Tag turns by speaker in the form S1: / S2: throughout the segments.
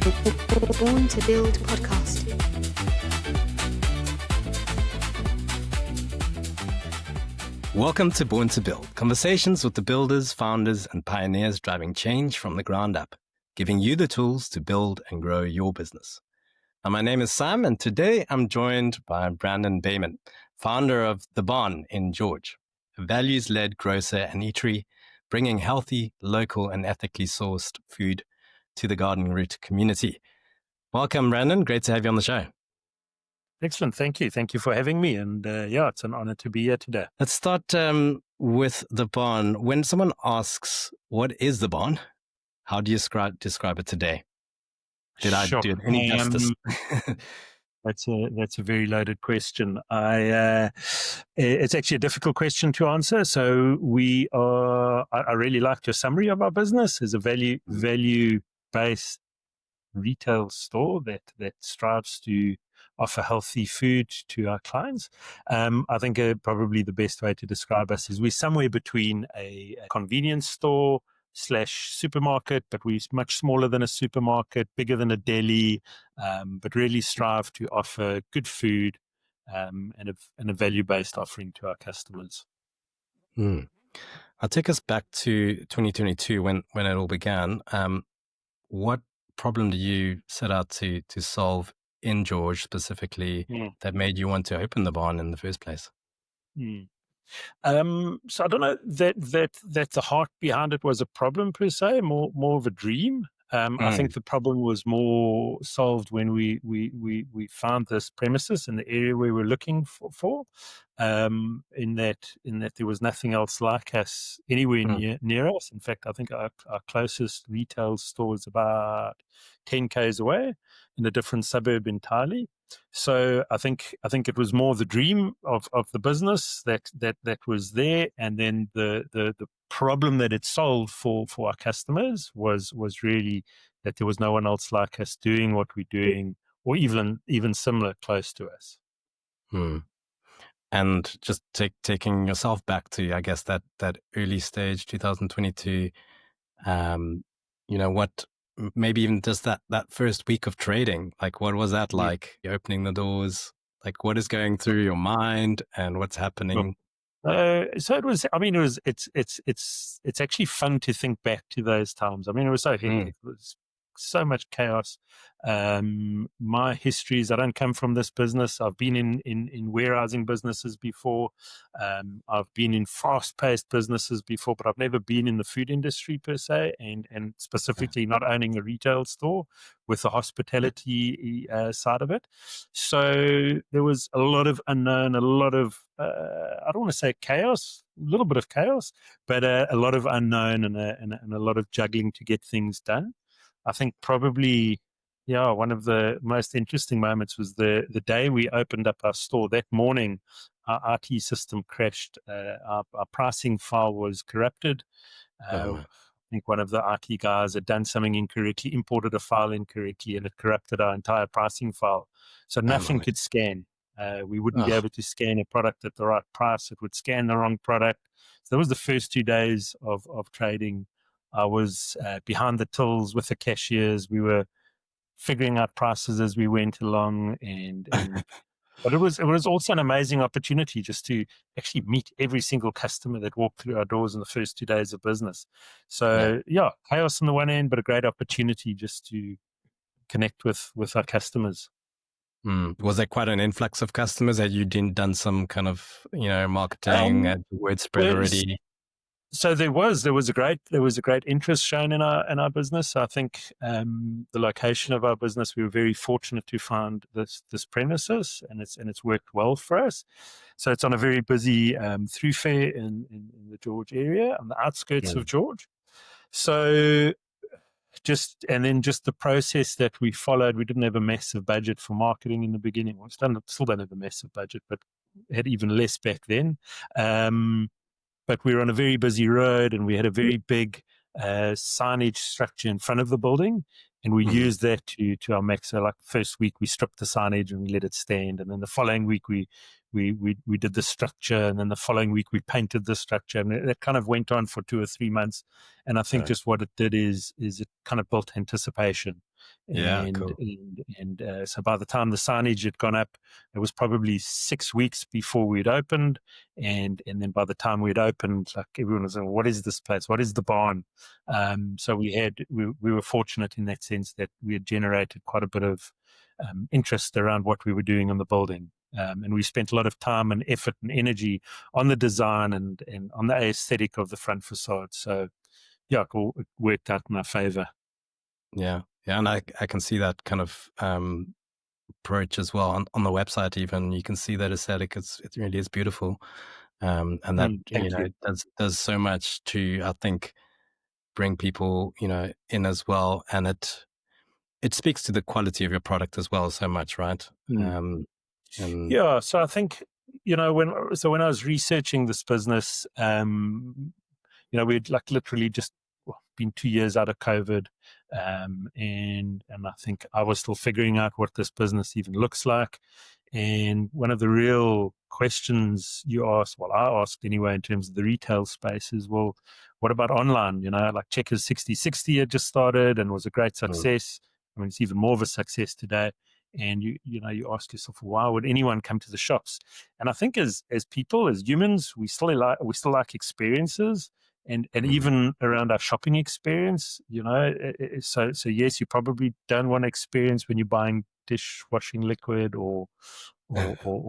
S1: Born to Build podcast.
S2: Welcome to Born to Build, conversations with the builders, founders, and pioneers driving change from the ground up, giving you the tools to build and grow your business. And my name is Sam, and today I'm joined by Brandon Bayman, founder of The Barn in George, a values-led grocer and eatery, bringing healthy, local, and ethically sourced food to the garden route community. Welcome, Brandon. Great to have you on the show.
S3: Excellent. Thank you. Thank you for having me. And it's an honor to be here today.
S2: Let's start with The Barn. When someone asks, what is The Barn? How do you describe it today? Did I do it any justice?
S3: That's a very loaded question. It's actually a difficult question to answer. So I really liked your summary of our business as a value-based retail store that strives to offer healthy food to our clients. I think probably the best way to describe us is we're somewhere between a convenience store / supermarket, but we're much smaller than a supermarket, bigger than a deli, but really strive to offer good food and a value-based offering to our customers.
S2: I'll take us back to 2022 when it all began. What problem do you set out to solve in George specifically that made you want to open The Barn in the first place?
S3: So I don't know that the heart behind it was a problem per se, more of a dream. I think the problem was more solved when we found this premises in the area we were looking for. In that there was nothing else like us anywhere near us. In fact, I think our closest retail store is about 10 k's away in a different suburb entirely. So I think it was more the dream of the business that was there, and then the problem that it solved for our customers was really that there was no one else like us doing what we're doing, or even similar close to us.
S2: And just taking yourself back to, I guess, that early stage, 2022, what maybe even just that first week of trading, like what was that like? You're opening the doors, like what is going through your mind and what's happening?
S3: So it was. I mean, it's actually fun to think back to those times. I mean, it was so hectic. It was so much chaos. My history is I don't come from this business. I've been in warehousing businesses before. I've been in fast-paced businesses before, but I've never been in the food industry per se, and specifically not owning a retail store with the hospitality side of it. So there was a lot of unknown, a lot of I don't want to say chaos, a little bit of chaos, but a lot of unknown and a lot of juggling to get things done. I think probably, one of the most interesting moments was the day we opened up our store. That morning, our IT system crashed. Our pricing file was corrupted. I think one of the IT guys had done something incorrectly, imported a file incorrectly, and it corrupted our entire pricing file. So nothing could scan. We wouldn't be able to scan a product at the right price. It would scan the wrong product. So that was the first 2 days of trading. I was behind the tills with the cashiers. We were figuring out prices as we went along, but it was also an amazing opportunity just to actually meet every single customer that walked through our doors in the first 2 days of business. So chaos on the one end, but a great opportunity just to connect with our customers.
S2: Was there quite an influx of customers? Had you done some kind of marketing and word spread already?
S3: So there was a great interest shown in our business. I think the location of our business, we were very fortunate to find this premises, and it's worked well for us. So it's on a very busy thoroughfare in the George area, on the outskirts of George. So just the process that we followed, we didn't have a massive budget for marketing in the beginning. We still don't have a massive budget, but had even less back then. But we were on a very busy road, and we had a very big signage structure in front of the building, and we used that to our max. So like first week we stripped the signage and we let it stand, and then the following week we did the structure, and then the following week we painted the structure, and that kind of went on for 2 or 3 months. And I think just what it did is it kind of built anticipation.
S2: Yeah,
S3: And
S2: cool.
S3: so by the time the signage had gone up, it was probably 6 weeks before we'd opened. And then by the time we'd opened, like everyone was saying, what is this place? What is the barn? So we were fortunate in that sense that we had generated quite a bit of interest around what we were doing on the building. And we spent a lot of time and effort and energy on the design and on the aesthetic of the front facade. So, yeah, it worked out in our favor.
S2: Yeah. Yeah. And I can see that kind of approach as well on the website. Even you can see that aesthetic. It really is beautiful. And that,
S3: Thank you.
S2: does so much to, I think, bring people, in as well. And it speaks to the quality of your product as well so much, right?
S3: Mm.
S2: And
S3: Yeah, so I think when I was researching this business, we'd like literally just been 2 years out of COVID, and I think I was still figuring out what this business even looks like. And one of the real questions you asked, well, I asked anyway, in terms of the retail space is, well, what about online? Like Checkers 60/60 had just started and was a great
S2: mm,
S3: success. I mean, it's even more of a success today. And you ask yourself, why would anyone come to the shops? And I think as people, as humans, we still like experiences, and
S2: mm,
S3: even around our shopping experience, so yes, you probably don't want to experience when you're buying dishwashing liquid or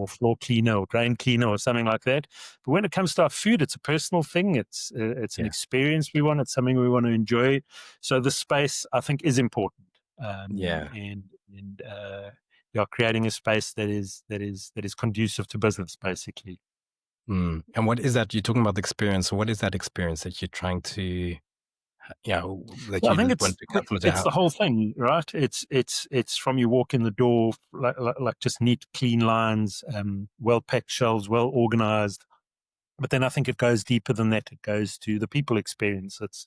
S3: floor cleaner or drain cleaner or something like that. But when it comes to our food, it's a personal thing. It's an
S2: yeah,
S3: experience we want. It's something we want to enjoy. So the space, I think, is important.
S2: yeah.
S3: You're creating a space that is conducive to business, basically.
S2: And what is that? You're talking about the experience. So what is that experience that you're trying to, yeah, that
S3: Well, I
S2: you
S3: think
S2: want the customer to
S3: it's
S2: have?
S3: the whole thing, right? It's from you walk in the door, like just neat, clean lines, well packed shelves, well organized. But then I think it goes deeper than that. It goes to the people experience. It's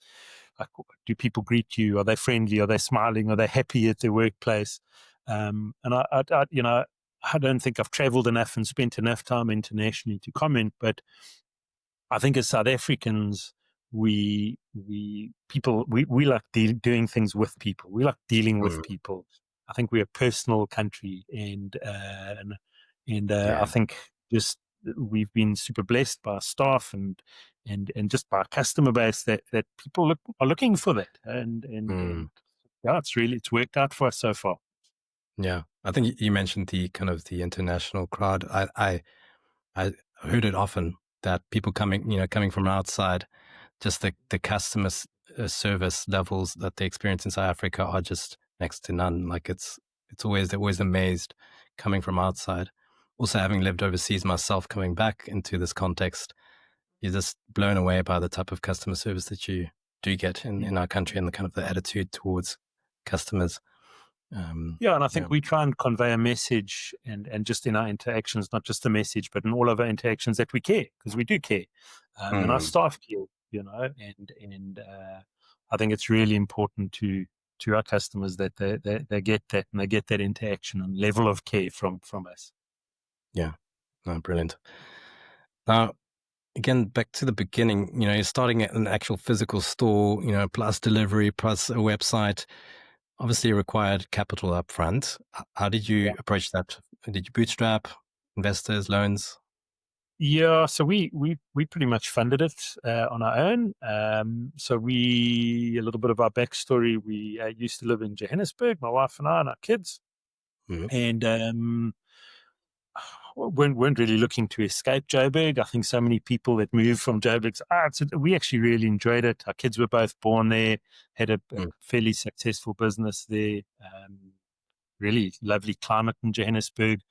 S3: like, do people greet you? Are they friendly? Are they smiling? Are they happy at their workplace? And I don't think I've traveled enough and spent enough time internationally to comment, but I think as South Africans, we like doing things with people. We like dealing with
S2: Mm,
S3: people. I think we're a personal country, and I
S2: yeah.
S3: think just we've been super blessed by our staff and just by our customer base that people are looking for that, and
S2: Mm,
S3: yeah, it's worked out for us so far.
S2: yeah. I think you mentioned the kind of the international crowd. I heard it often that people coming from outside, just the customer service levels that they experience in South Africa are just next to none. Like they're always amazed coming from outside. Also, having lived overseas myself, coming back into this context, you're just blown away by the type of customer service that you do get in our country and the kind of the attitude towards customers.
S3: Yeah, and I
S2: Yeah.
S3: think we try and convey a message and just in our interactions, not just a message, but in all of our interactions that we care, because we do care. And our
S2: Mm,
S3: staff care, and I think it's really important to our customers that they get that and they get that interaction and level of care from us.
S2: yeah. No, brilliant. Now, again, back to the beginning, you're starting at an actual physical store, plus delivery, plus a website. Obviously, required capital up front. How did you approach that? Did you bootstrap, investors, loans?
S3: Yeah, so we pretty much funded it on our own. So a little bit of our backstory. We used to live in Johannesburg, my wife and I, and our kids,
S2: Mm,
S3: and weren't really looking to escape Joburg. I think so many people that moved from Joburg, we actually really enjoyed it. Our kids were both born there, had a
S2: mm,
S3: fairly successful business there. Really lovely climate in Johannesburg,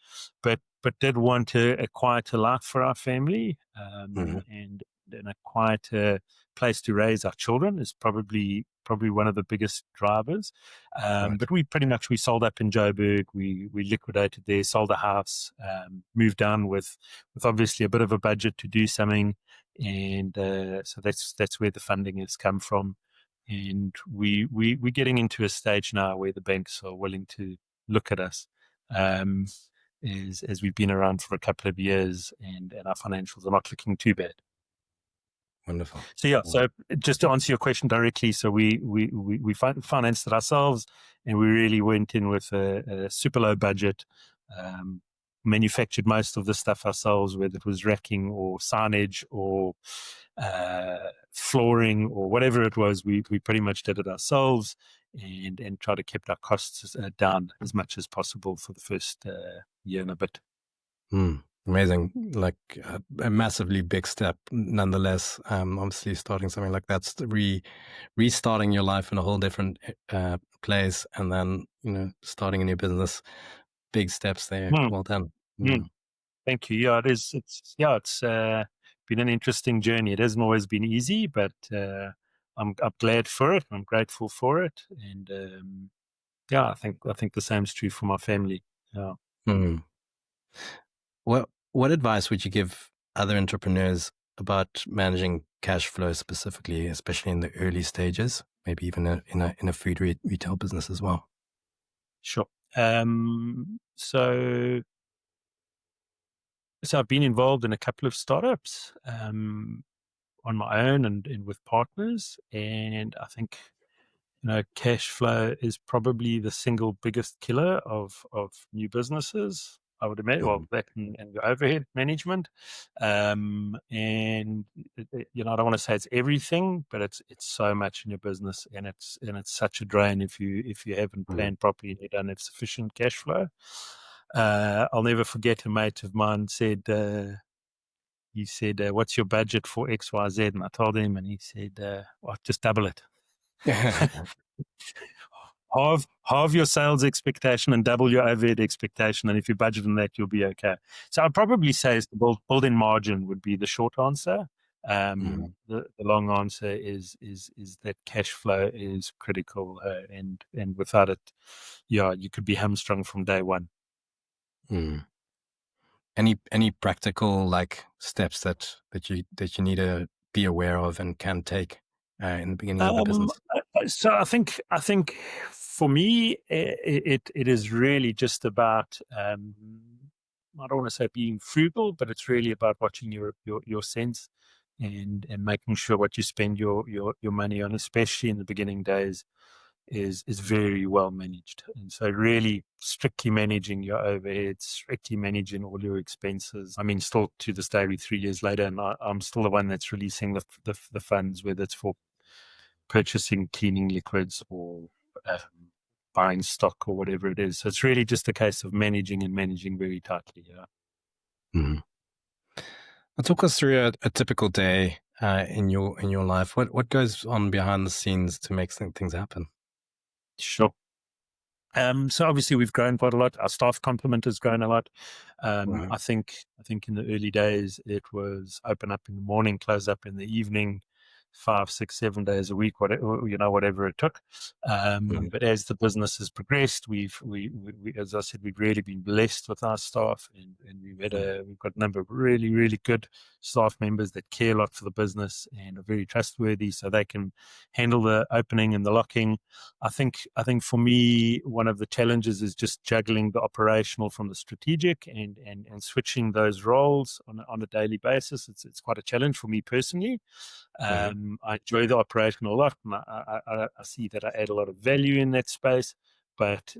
S3: but did want a quieter life for our family,
S2: mm,
S3: and a quieter place to raise our children is probably one of the biggest drivers.
S2: right.
S3: But we sold up in Joburg. We liquidated there, sold a house, moved down with obviously a bit of a budget to do something, and so that's where the funding has come from. And we're getting into a stage now where the banks are willing to look at us, um, as we've been around for a couple of years and our financials are not looking too bad.
S2: Wonderful.
S3: So yeah,
S2: Yeah.
S3: so just to answer your question directly, so we financed it ourselves, and we really went in with a super low budget. Um, Manufactured most of the stuff ourselves, whether it was racking or signage or flooring or whatever it was. We pretty much did it ourselves, and tried to keep our costs down as much as possible for the first year and a bit.
S2: Amazing. Like a massively big step nonetheless. Obviously starting something like that's restarting your life in a whole different place, and then, starting a new business. Big steps there.
S3: Mm,
S2: Well done.
S3: mm. Thank you. Yeah, it is. It's been an interesting journey. It hasn't always been easy, but I'm glad for it. I'm grateful for it, and yeah, I think the same is true for my family. Yeah.
S2: Mm. What advice would you give other entrepreneurs about managing cash flow specifically, especially in the early stages, maybe even in a food retail business as well?
S3: Sure. So I've been involved in a couple of startups on my own and with partners, and I think cash flow is probably the single biggest killer of new businesses. I would imagine, well,
S2: Mhm.
S3: that and your overhead management, and I don't want to say it's everything, but it's so much in your business, and it's such a drain if you haven't
S2: Mhm.
S3: planned properly and you don't have sufficient cash flow. I'll never forget a mate of mine said. He said, "What's your budget for X, Y, Z?" And I told him, and he said, "Well, just double it." Halve your sales expectation and double your overhead expectation, and if you budget on that, you'll be okay. So I'd probably say is the build-in margin would be the short answer.
S2: Mhm.
S3: The long answer is that cash flow is critical, and without it, yeah, you could be hamstrung from day one.
S2: Mm. Any practical like steps that you need to be aware of and can take in the beginning of a
S3: Um,
S2: business?
S3: so I think for me, it is really just about I don't want to say being frugal, but it's really about watching your sense and making sure what you spend your money on, especially in the beginning days, is very well managed. And so really strictly managing your overheads, strictly managing all your expenses. I mean, still to this day, we're 3 years later, and I'm still the one that's releasing the funds, whether it's for purchasing cleaning liquids or buying stock or whatever it is. So it's really just a case of managing and managing very tightly. Yeah.
S2: Mhm. Talk us through a typical day in your life. What goes on behind the scenes to make things happen?
S3: Sure. So obviously we've grown quite a lot. Our staff complement has grown a lot.
S2: Right.
S3: I think in the early days it was open up in the morning, close up in the evening, 5, 6, 7 days a week, whatever it took.
S2: Mhm.
S3: But as the business has progressed, we as I said, we've really been blessed with our staff, and we've got a number of really really good staff members that care a lot for the business and are very trustworthy, so they can handle the opening and the locking. I think for me, one of the challenges is just juggling the operational from the strategic and switching those roles on a daily basis. It's quite a challenge for me personally.
S2: Mhm.
S3: I enjoy the operation a lot, and I see that I add a lot of value in that space. But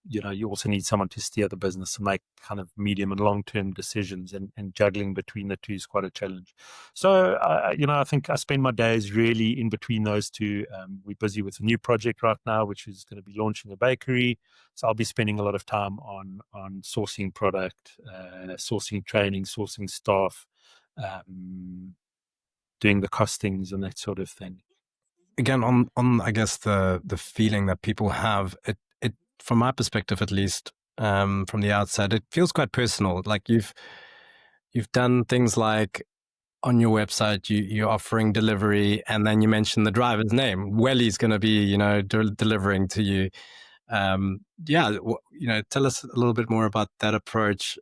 S3: you also need someone to steer the business and make kind of medium and long term decisions, and juggling between the two is quite a challenge. So I think I spend my days really in between those two. We're busy with a new project right now, which is going to be launching a bakery. So I'll be spending a lot of time on sourcing product, sourcing training, sourcing staff. Um, Doing the costings and that sort of thing.
S2: Again, on I guess the feeling that people have, it from my perspective at least, from the outside, it feels quite personal. Like you've done things like on your website, you're offering delivery, and then you mention the driver's name. Welly's going to be, delivering to you. Yeah, tell us a little bit more about that approach.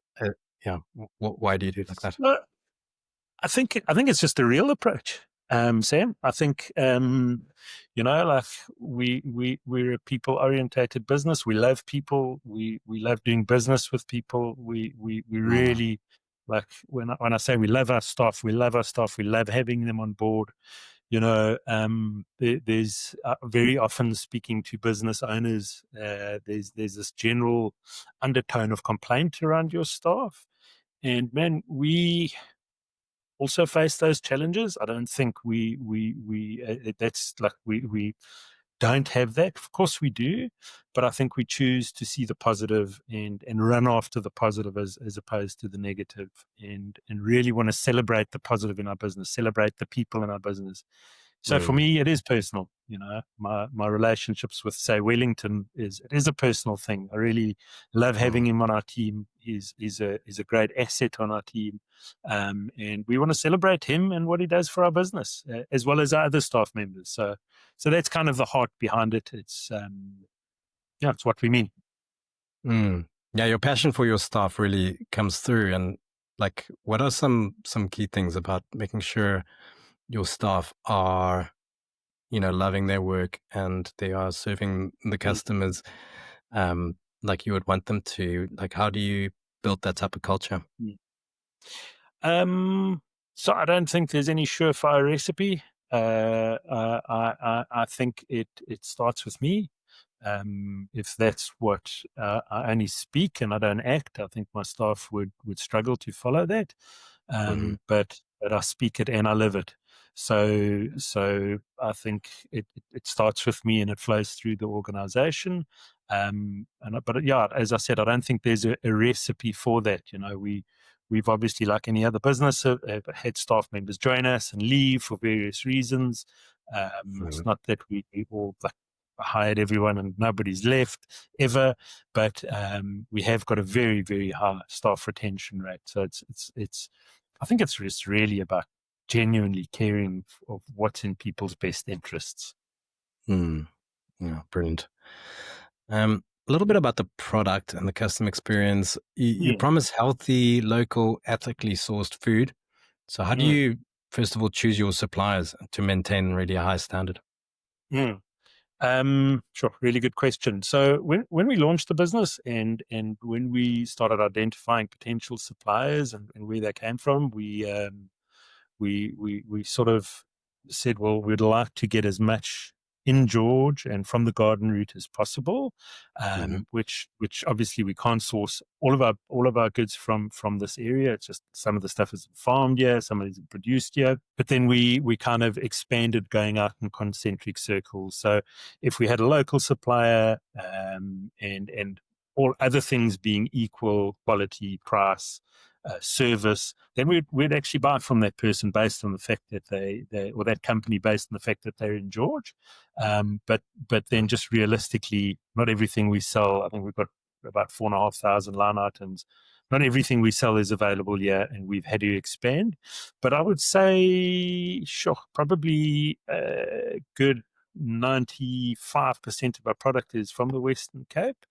S2: Yeah, why do you do it like that?
S3: Well, I think it's just a real approach, Sam. I think like we're a people orientated business. We love people. We love doing business with people. We
S2: Mm,
S3: really Like when I say we love our staff, we love our staff. We love having them on board. There's very often speaking to business owners, there's this general undertone of complaint around your staff. And man, we also face those challenges. I don't think that's like we don't have that. Of course we do, but I think we choose to see the positive and run after the positive as opposed to the negative, and really want to celebrate the positive in our business, celebrate the people in our business. So for me, it is personal. My relationships with, say, Wellington it is a personal thing. I really love having him on our team. He's a great asset on our team, and we want to celebrate him and what he does for our business, as well as our other staff members. So that's kind of the heart behind it. It's it's what we mean.
S2: Yeah, your passion for your staff really comes through. And like, what are some key things about making sure your staff are, loving their work and they are serving the customers like you would want them to? Like, how do you build that type of culture?
S3: So I don't think there's any surefire recipe. I think it starts with me. If that's what I only speak and I don't act, I think my staff would struggle to follow that. But I speak it and I live it. So I think it starts with me and it flows through the organization. But yeah, as I said, I don't think there's a recipe for that. We've obviously, like any other business, have had staff members join us and leave for various reasons. It's not that we all hired everyone and nobody's left ever, but we have got a very, very high staff retention rate. So it's I think it's just really about genuinely caring of what's in people's best interests.
S2: Yeah, brilliant. A little bit about the product and the customer experience. You promise healthy, local, ethically sourced food. So how do you, first of all, choose your suppliers to maintain really a high standard?
S3: Sure. Really good question. So when we launched the business and when we started identifying potential suppliers and where they came from, we sort of said, well, we'd like to get as much in George and from the garden route as possible, which obviously we can't source all of our goods from this area. It's just some of the stuff is farmed here, some of it is produced here. But then we kind of expanded, going out in concentric circles. So if we had a local supplier, and all other things being equal, quality, price, service, then we'd actually buy from that person based on the fact that they or that company based on the fact that they're in George. But then just realistically, not everything we sell, I think we've got about 4,500 line items. Not everything we sell is available here, and we've had to expand. But I would say, sure, probably a good 95% of our product is from the Western Cape.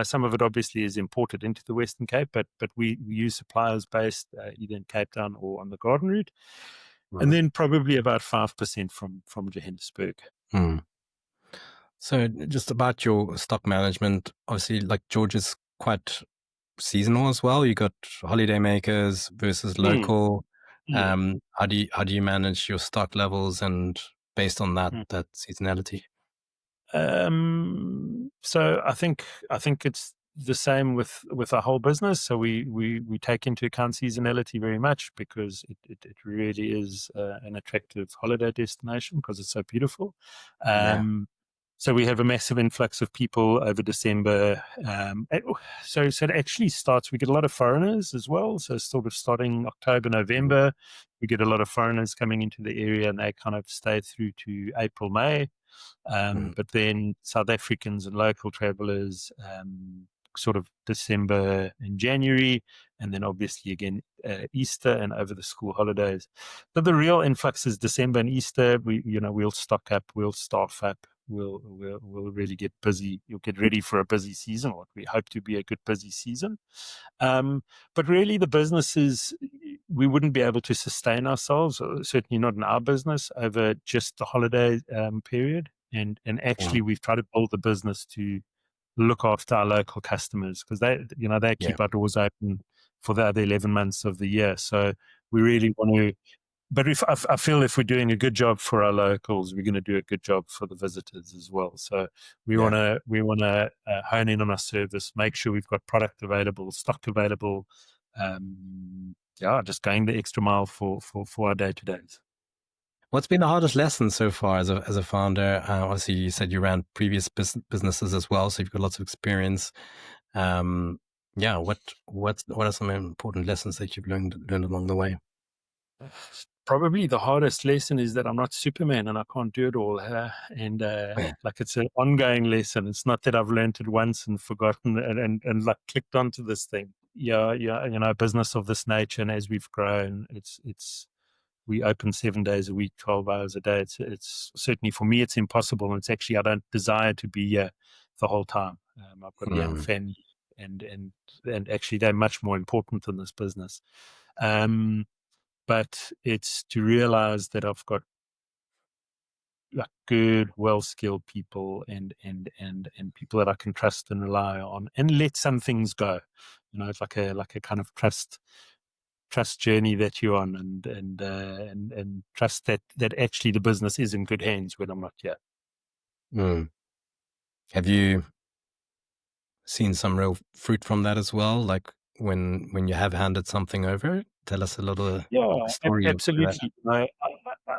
S3: Some of it obviously is imported into the Western Cape, but we use suppliers based either in Cape Town or on the garden route. And then probably about 5% from Johannesburg.
S2: So just about your stock management, obviously, like George is quite seasonal as well. You got holiday makers versus local. How do you manage your stock levels and based on that seasonality?
S3: So I think it's the same with our whole business. So we take into account seasonality very much because it really is an attractive holiday destination because it's so beautiful. So we have a massive influx of people over December. So it actually starts, we get a lot of foreigners as well. So sort of starting October, November, we get a lot of foreigners coming into the area and they kind of stay through to April, May. But then South Africans and local travelers, sort of December and January, and then obviously again Easter and over the school holidays. But the real influx is December and Easter. We'll stock up, we'll staff up, we'll really get busy. You'll get ready for a busy season, what we hope to be a good busy season. But really the businesses, we wouldn't be able to sustain ourselves, certainly not in our business, over just the holiday period. And actually we've tried to build the business to look after our local customers because they keep our doors open for the other 11 months of the year. So we really want to, but if I feel if we're doing a good job for our locals, we're going to do a good job for the visitors as well. So
S2: Yeah.
S3: we want to hone in on our service, make sure we've got product available, stock available. Just going the extra mile for our day to days.
S2: What's been the hardest lesson so far as a founder? Obviously, you said you ran previous businesses as well, so you've got lots of experience. Um, yeah, what are some important lessons that you've learned along the way?
S3: Probably the hardest lesson is that I'm not Superman and I can't do it all. And like it's an ongoing lesson. It's not that I've learned it once and forgotten and like clicked onto this thing. Yeah, business of this nature. And as we've grown, we open 7 days a week, 12 hours a day. It's certainly for me, it's impossible. And it's actually, I don't desire to be here the whole time. I've got a young
S2: Mm,
S3: family and actually they're much more important than this business. But it's to realize that I've got like good, well-skilled people and people that I can trust and rely on, and let some things go. It's like a kind of trust journey that you're on, and trust that actually the business is in good hands when I'm not here.
S2: mm. Have you seen some real fruit from that as well? Like when you have handed something over, tell us a little
S3: Yeah,
S2: story of that.
S3: absolutely.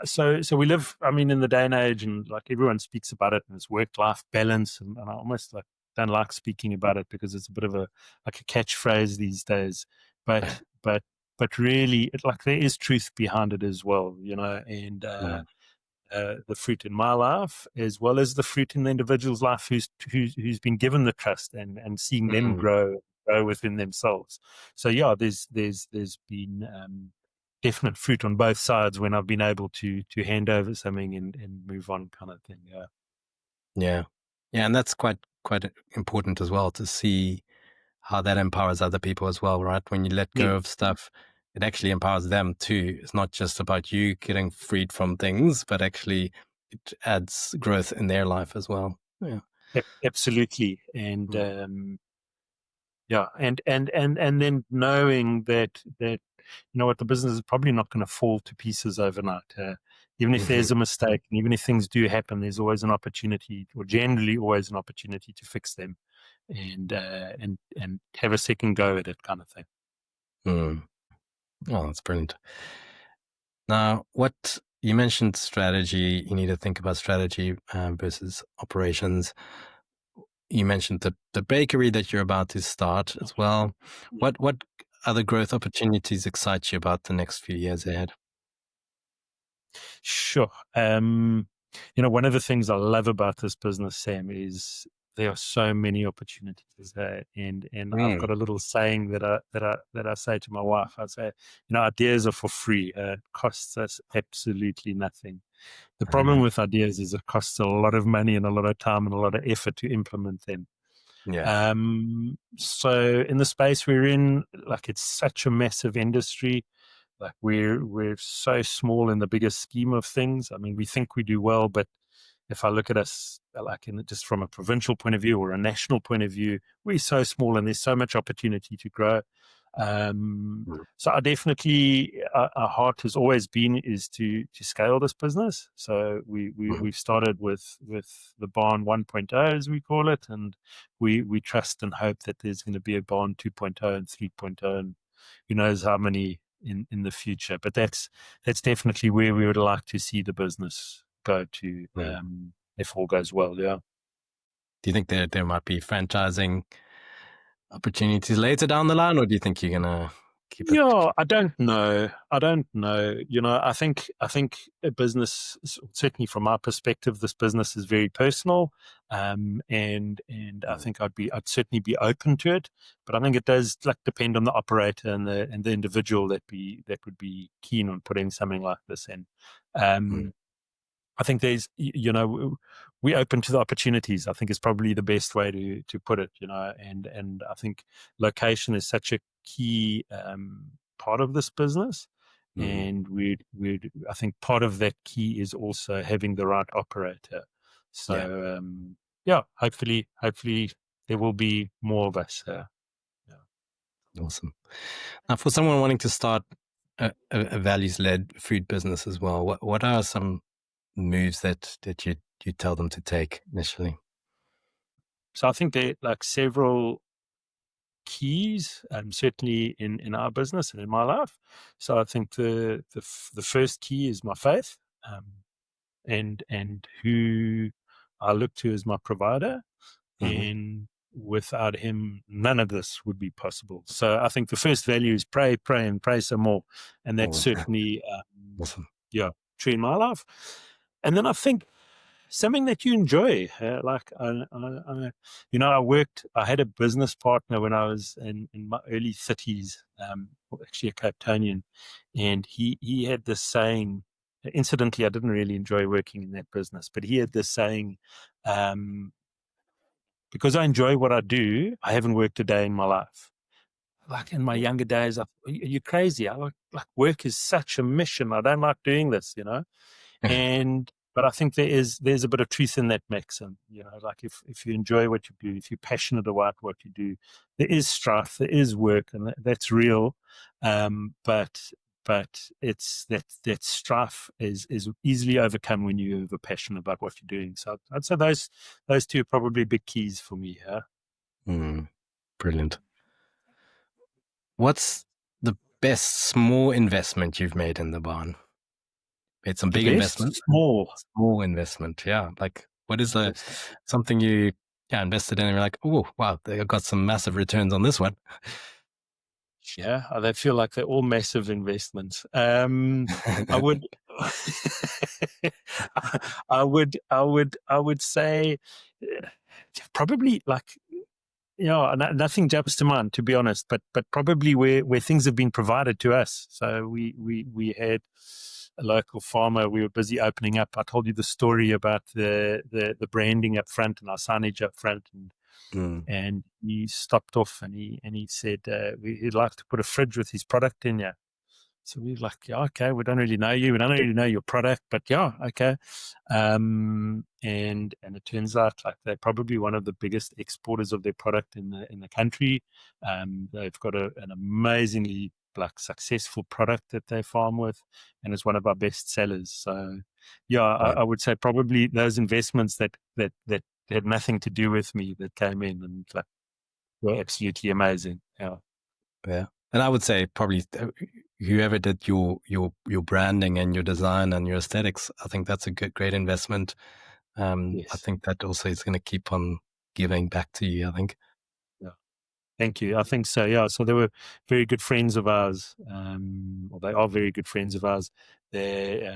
S3: So we live, I mean, in the day and age, and like everyone speaks about it, and it's work-life balance, and I almost like don't like speaking about it because it's a bit of a like a catchphrase these days. But but but really, like there is truth behind it as well, and
S2: Mm,
S3: the fruit in my life as well as the fruit in the individual's life who's been given the trust and seeing them
S2: mm,
S3: grow within themselves. So yeah, there's been definite fruit on both sides when I've been able to hand over something and move on, kind of thing. Yeah.
S2: yeah, yeah, and that's quite important as well to see how that empowers other people as well, right? When you let
S3: Yeah.
S2: go of stuff, it actually empowers them too. It's not just about you getting freed from things, but actually it adds growth in their life as well. Yeah.
S3: Absolutely. And
S2: Mm,
S3: yeah, and then knowing that what, the business is probably not going to fall to pieces overnight. Even if
S2: mhm.
S3: there's a mistake, and even if things do happen, there's always an opportunity, or generally always an opportunity to fix them, and have a second go at it, kind of thing.
S2: Mm. Oh, that's brilliant. Now, what you mentioned strategy, you need to think about strategy versus operations. You mentioned the bakery that you're about to start as well. What other growth opportunities excite you about the next few years ahead?
S3: Sure. One of the things I love about this business, Sam, is there are so many opportunities there. And I've
S2: Mm,
S3: got a little saying that I say to my wife. I say, ideas are for free. It costs us absolutely nothing. The problem with ideas is it costs a lot of money and a lot of time and a lot of effort to implement them.
S2: yeah.
S3: So in the space we're in, like it's such a massive industry. Like we're so small in the bigger scheme of things. I mean, we think we do well, but if I look at us like just from a provincial point of view or a national point of view, we're so small and there's so much opportunity to grow.
S2: Mm,
S3: So I definitely, our heart has always been is to scale this business. So
S2: mhm.
S3: we've started with the barn 1.0, as we call it, and we trust and hope that there's going to be a barn 2.0 and 3.0, and who knows how many in the future. But that's definitely where we would like to see the business go to,
S2: Mm.
S3: if all goes well. Yeah.
S2: Do you think there might be franchising opportunities later down the line, or do you think you're gonna keep it?
S3: Yeah, I don't know. I don't know. I think a business, certainly from my perspective, this business is very personal, and I
S2: Mm,
S3: think I'd certainly be open to it. But I think it does like depend on the operator and the individual that would be keen on putting something like this in.
S2: mm,
S3: Um, I think we're open to the opportunities. I think is probably the best way to put it. And I think location is such a key part of this business,
S2: mm,
S3: and I think part of that key is also having the right operator.
S2: yeah.
S3: So yeah, hopefully there will be more of us. Yeah.
S2: Awesome. Now, for someone wanting to start a values-led food business as well, what are some moves that you tell them to take initially?
S3: So I think there are like several keys, certainly in our business and in my life. So I think the first key is my faith, and who I look to as my provider.
S2: Mm-hmm.
S3: And without him, none of this would be possible. So I think the first value is pray, pray, and pray some more. And that's
S2: Oh,
S3: certainly,
S2: awesome.
S3: yeah, true in my life. And then I think something that you enjoy. I had a business partner when I was in my early 30s, actually a Cape Townian, and he had this saying. Incidentally, I didn't really enjoy working in that business, but he had this saying, um, because I enjoy what I do, I haven't worked a day in my life. Like in my younger days, are you crazy? I like work is such a mission. I don't like doing this, but I think there's a bit of truth in that maxim. Like if you enjoy what you do, if you're passionate about what you do, there is strife, there is work, and that's real. But it's that strife is easily overcome when you have a passion about what you're doing. So I'd say those two are probably big keys for me.
S2: Brilliant. What's the best small investment you've made in the barn? Made some
S3: The
S2: big investment,
S3: best small.
S2: small investment. Yeah. Like what is
S3: Yes.
S2: something you invested in and you're like, oh, wow, they got some massive returns on this one.
S3: Yeah, they feel like they're all massive investments. I would, I would say, probably like nothing jumps to mind, to be honest. But probably where things have been provided to us. So we had a local farmer. We were busy opening up. I told you the story about the branding up front and our signage up front, and he stopped off and he said he'd like to put a fridge with his product in. Yeah. So we were like, yeah, okay, we don't really know you. We don't really know your product, but yeah, okay. And it turns out like they're probably one of the biggest exporters of their product in the country. They've got an amazingly like successful product that they farm with, and it's one of our best sellers. So yeah,
S2: Right.
S3: I would say probably those investments that had nothing to do with me that came in and like were absolutely amazing. Yeah.
S2: Yeah. And I would say probably whoever did your branding and your design and your aesthetics, I think that's a great investment. I
S3: Yes.
S2: think that also is going to keep on giving back to you, I think.
S3: Yeah. Thank you. I think so. Yeah. So they were very good friends of ours, or they are very good friends of ours. They,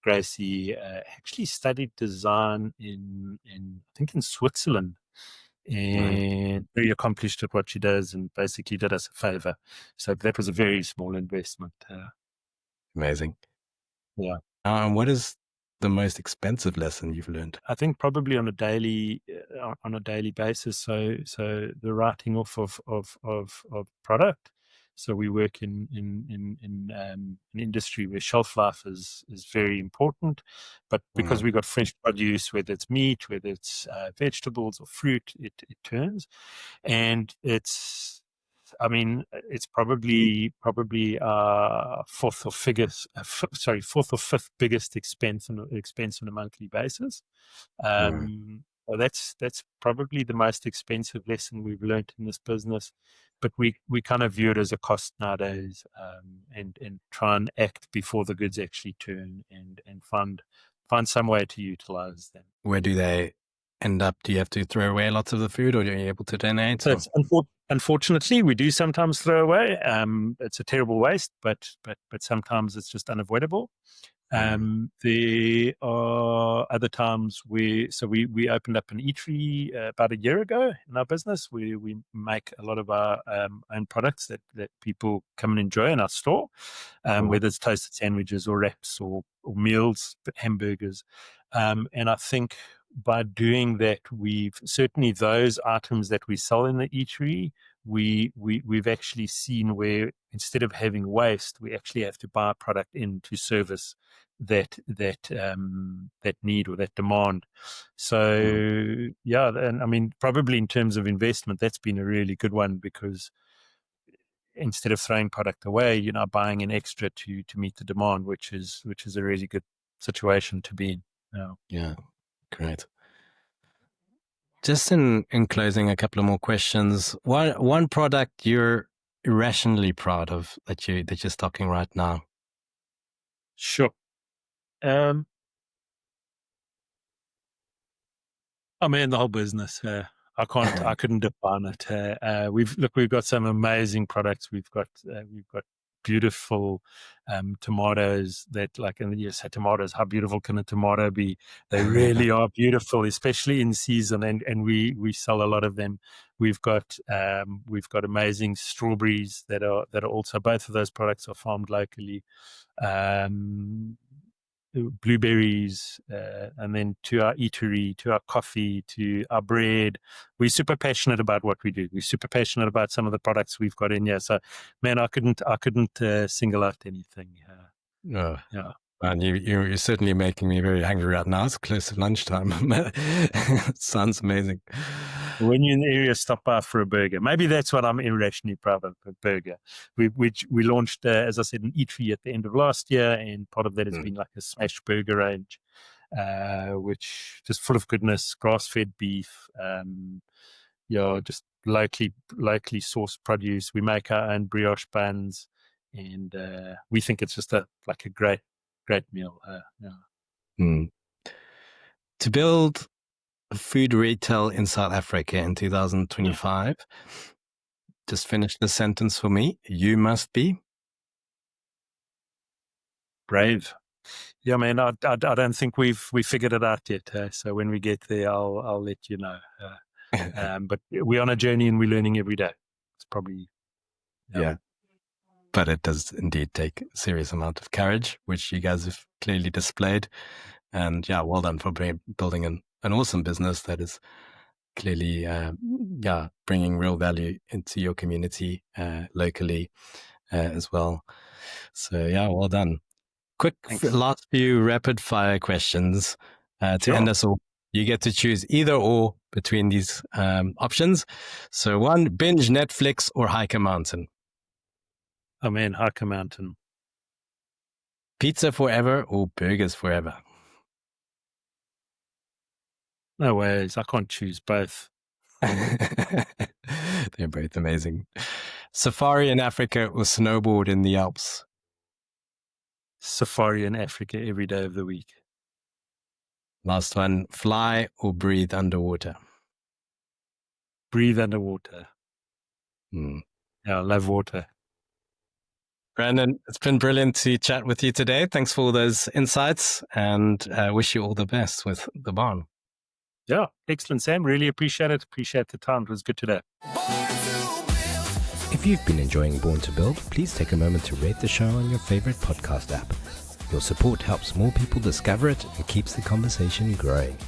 S3: Gracie, actually studied design in I think in Switzerland,
S2: Right.
S3: and very accomplished at what she does, and basically did us a favor. So that was a very small investment.
S2: Amazing.
S3: Yeah.
S2: What is the most expensive lesson you've learned?
S3: I think probably on a daily basis. So the writing off of product. So we work in an industry where shelf life is very important, but because we got fresh produce, whether it's meat, whether it's vegetables or fruit, it turns, and it's probably fourth or fifth biggest expense on a monthly basis. So that's probably the most expensive lesson we've learned in this business, but we kind of view it as a cost nowadays, and try and act before the goods actually turn, and find some way to utilize them.
S2: Where do they end up? Do you have to throw away lots of the food, or are you able to donate?
S3: So unfortunately, we do sometimes throw away. It's a terrible waste, but sometimes it's just unavoidable. There are other times we opened up an eatery about a year ago in our business. We make a lot of our own products that people come and enjoy in our store, whether it's toasted sandwiches or wraps or meals, hamburgers. And I think by doing that, we've certainly those items that we sell in the eatery, we've actually seen where instead of having waste, we actually have to buy a product in to service that need or that demand. So yeah, and I mean probably in terms of investment, that's been a really good one because instead of throwing product away, buying an extra to meet the demand, which is a really good situation to be in.
S2: Yeah, great. Just in closing, a couple of more questions. One product you're irrationally proud of that you're stocking right now?
S3: Sure. The whole business. I couldn't define it. We've got some amazing products. We've got beautiful tomatoes that, like, and you say tomatoes, how beautiful can a tomato be? They really are beautiful, especially in season, and we sell a lot of them. We've got amazing strawberries that are also, both of those products are farmed locally. Blueberries, and then to our eatery, to our coffee, to our bread. We're super passionate about what we do. We're super passionate about some of the products we've got in here. So, man, I couldn't single out anything.
S2: No.
S3: Yeah.
S2: And you're certainly making me very hungry right now. It's close to lunchtime. Sounds amazing.
S3: When you're in the area, stop by for a burger. Maybe that's what I'm irrationally proud of, a burger. We launched, as I said, an eatery at the end of last year, and part of that has been like a smash burger range, which just full of goodness, grass-fed beef, just locally sourced produce. We make our own brioche buns, and we think it's just a great meal.
S2: To build food retail in South Africa in 2025, just finish the sentence for me. You must be
S3: brave. Yeah, man. I don't think we've figured it out yet. So when we get there, I'll let you know. But we're on a journey and we're learning every day. It's probably
S2: yeah. But it does indeed take a serious amount of courage, which you guys have clearly displayed. And yeah, well done for building an awesome business that is clearly, bringing real value into your community locally as well. So yeah, well done. Quick last few rapid fire questions to end us all. You get to choose either or between these options. So one, binge Netflix or hike a mountain.
S3: Hike a mountain.
S2: Pizza forever or burgers forever?
S3: No ways. I can't choose both.
S2: They're both amazing. Safari in Africa or snowboard in the Alps?
S3: Safari in Africa every day of the week.
S2: Last one, fly or breathe underwater?
S3: Breathe underwater. Yeah, I love water.
S2: Brandon, it's been brilliant to chat with you today. Thanks for all those insights, and wish you all the best with the barn.
S3: Yeah, excellent, Sam. Really appreciate it. Appreciate the time. It was good today.
S1: If you've been enjoying Born to Build, please take a moment to rate the show on your favorite podcast app. Your support helps more people discover it and keeps the conversation growing.